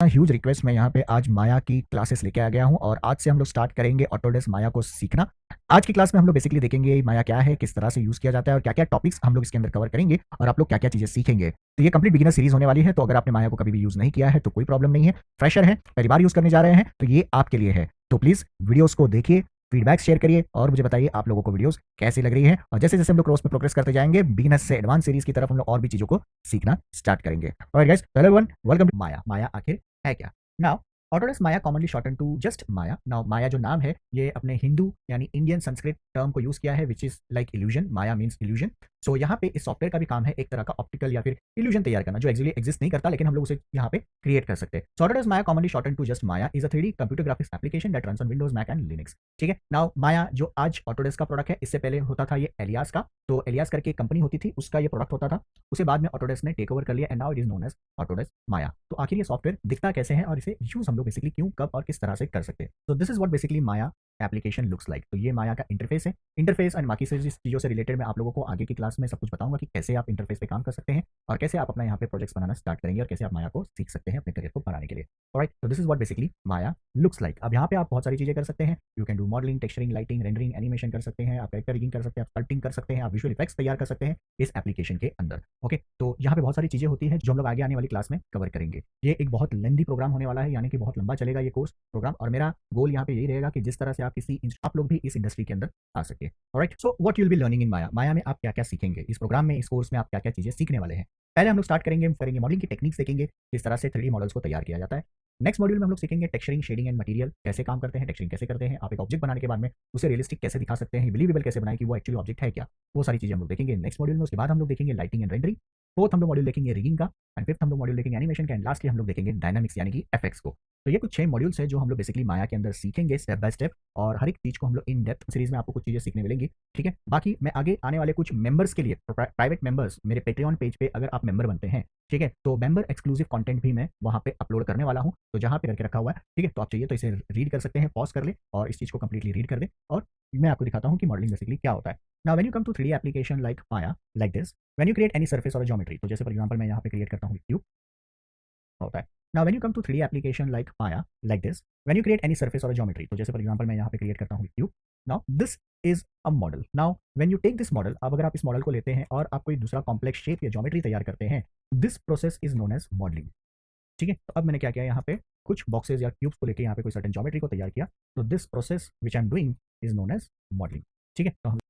Huge request मैं यहाँ पे आज माया की क्लासेस लेके आ गया हूँ और आज से हम लोग स्टार्ट करेंगे ऑटोडेस्क माया को सीखना। आज की क्लास में हम लोग बेसिकली देखेंगे माया क्या है, किस तरह से यूज किया जाता है और क्या क्या टॉपिक्स हम लोग इसके अंदर कवर करेंगे और आप लोग क्या क्या चीजें सीखेंगे। तो ये कंप्लीट बिगिनर सीरीज होने वाली है, तो अगर आपने माया को कभी भी यूज नहीं किया है तो कोई प्रॉब्लम नहीं है। फ्रेशर है, पहली बार यूज करने जा रहे हैं तो ये आपके लिए है। तो प्लीज वीडियोस को देखिए, फीडबैक शेयर करिए और मुझे बताइए आप लोगों को वीडियोस कैसी लग रही है। और जैसे जैसे हम लोग कोर्स में प्रोग्रेस करते जाएंगे, बिगिनर्स से एडवांस सीरीज की तरफ हम लोग और भी चीजों को सीखना स्टार्ट करेंगे। Alright guys, hello everyone, welcome to Maya. Maya आखिर है क्या? Now Autodesk Maya commonly shorten to just Maya. Now Maya जो नाम है ये अपने हिंदू यानी इंडियन संस्कृत टर्म को यूज किया है which is like illusion. Maya means illusion. So यहाँ पे इस सॉफ्टवेयर का भी काम है एक तरह का ऑप्टिकल या फिर इल्यूजन तैयार करना जो एक्चुअली एग्जिस्ट नहीं करता, लेकिन हम लोग उसे यहाँ पे क्रिएट कर सकते हैं। So Autodesk Maya commonly shorten to just Maya is a 3D computer graphics application that runs on Windows, Mac and Linux. ठीक है। नाउ माया जो आज ऑटोडेस्क का प्रोडक्ट है, इससे पहले होता था ये एलियास का। तो एलियास करके एक कंपनी होती थी, उसका ये प्रोडक्ट होता था। उसे बाद में ऑटोडेस्क ने टेक ओवर कर लिया and now it is known as Autodesk Maya. तो आखिर ये सॉफ्टवेयर दिखता कैसे है और इसे यूज हम लोग बेसिकली क्यों, कब और किस तरह से कर सकते हैं। तो this is what basically Maya application looks like. तो ये माया का इंटरफेस है। इंटरफेस एंड बाकी से चीज़ों से रिलेटेड मैं आप लोगों को आगे की क्लास में सब कुछ बताऊंगा कि कैसे आप इंटरफेस पे काम कर सकते हैं और कैसे आप अपना यहाँ पे प्रोजेक्ट्स बनाना स्टार्ट करेंगे और कैसे आप माया को सीख सकते हैं अपने करियर को बनाने के लिए। ऑलराइट, तो this is what basically Maya looks like. अब यहाँ पे आप बहुत सारी चीजें कर सकते हैं। You can do modelling, texturing, lighting, rendering, animation कर सकते हैं, आप कैरेक्टर रिगिंग कर सकते हैं, आप स्कल्पटिंग कर सकते हैं, आप विजुअल इफेक्ट्स तैयार कर सकते हैं इस एप्लीकेशन के अंदर। ओके, तो यहाँ पे बहुत सारी चीजें होती है जो हम लोग आगे आने वाली क्लास में कवर करेंगे। ये एक बहुत लेंदी प्रोग्राम होने वाला है, यानी कि बहुत लंबा चलेगा ये कोर्स प्रोग्राम, और मेरा गोल यहाँ पे यही रहेगा कि जिस तरह से आप लोग भी इस इंडस्ट्री के अंदर आ सके। Alright, so what you will be learning in Maya. Maya में आप क्या क्या सीखेंगे इस प्रोग्राम में, इस कोर्स में आप क्या क्या चीजें सीखने वाले हैं। पहले हम लोग स्टार्ट करेंगे मॉडलिंग की टेक्निक्स देखेंगे, किस तरह से 3D मॉडल्स को तैयार किया जाता है। नेक्स्ट मॉड्यूल में हम लोग सीखेंगे टेक्सचरिंग, शेडिंग एंड मटेरियल कैसे काम करते हैं, टेक्सचरिंग कैसे करते हैं, आप एक ऑब्जेक्ट बनाने के बाद में उसे रियलिस्टिक कैसे दिखा सकते हैं, बिलीवेबल कैसे बनाए कि वो एक्चुअली ऑब्जेक्ट है क्या। वो सारी चीजें हम लोग देखेंगे नेक्स्ट मॉड्यूल में। उसके बाद हम लोग देखेंगे लाइटिंग एंड रेंडरिंग। फोर्थ हम लोग मॉड्यूल देखेंगे रिगिंग का, एंड फिफ्थ हम लोग मॉड्यूल देखेंगे एनिमेशन का, एंड लास्टली हम लोग देखेंगे डायनामिक्स यानी कि एफएक्स को। तो ये कुछ 6 मॉड्यूल्स है जो हम लोग बेसिकली माया के अंदर सीखेंगे स्टेप बाय स्टेप, और हर एक चीज को हम लोग इन डेप्थ सीरीज में आपको कुछ चीजें सीखने मिलेंगी। ठीक है। बाकी मैं आगे आने वाले कुछ मेंबर्स के लिए, प्राइवेट मेंबर्स, मेरे पेट्रियन पेज पे अगर आप मेंबर बनते हैं, ठीक है, तो मेंबर एक्सक्लूसिव कंटेंट भी मैं वहां पे अपलोड करने वाला हूं। तो जहां पे करके रखा हुआ है, ठीक है, तो आप चाहिए तो इसे रीड कर सकते हैं, पॉज कर ले और इस चीज को कंप्लीटली रीड कर दे, और मैं आपको दिखाता हूं कि मॉडलिंग बेसिकली क्या होता है। Now when you come to 3D application like Maya like this, when you create any surface और ज्योमेट्री, तो जैसे फॉर एग्जांपल मैं यहाँ पे क्रिएट करता हूँ क्यूब होता है। Now when you come to 3D application like Maya like this, when you create any surface or a geometry, तो जैसे फॉर एग्जांपल मैं यहाँ पे क्रिएट करता हूँ cube. Now this is a model. Now when you take this model, अब अगर आप इस मॉडल को लेते हैं और आप कोई दूसरा कॉम्प्लेक्स शेप या ज्योमेट्री तैयार करते हैं, this process is known as modelling. ठीक है। तो अब मैंने क्या किया, यहाँ पे कुछ बॉक्सेस या क्यूब्स को लेकर यहाँ पे कोई सर्टेन ज्योमेट्री को तैयार किया, तो this process which I am doing is known as modelling. ठीक है। तो हम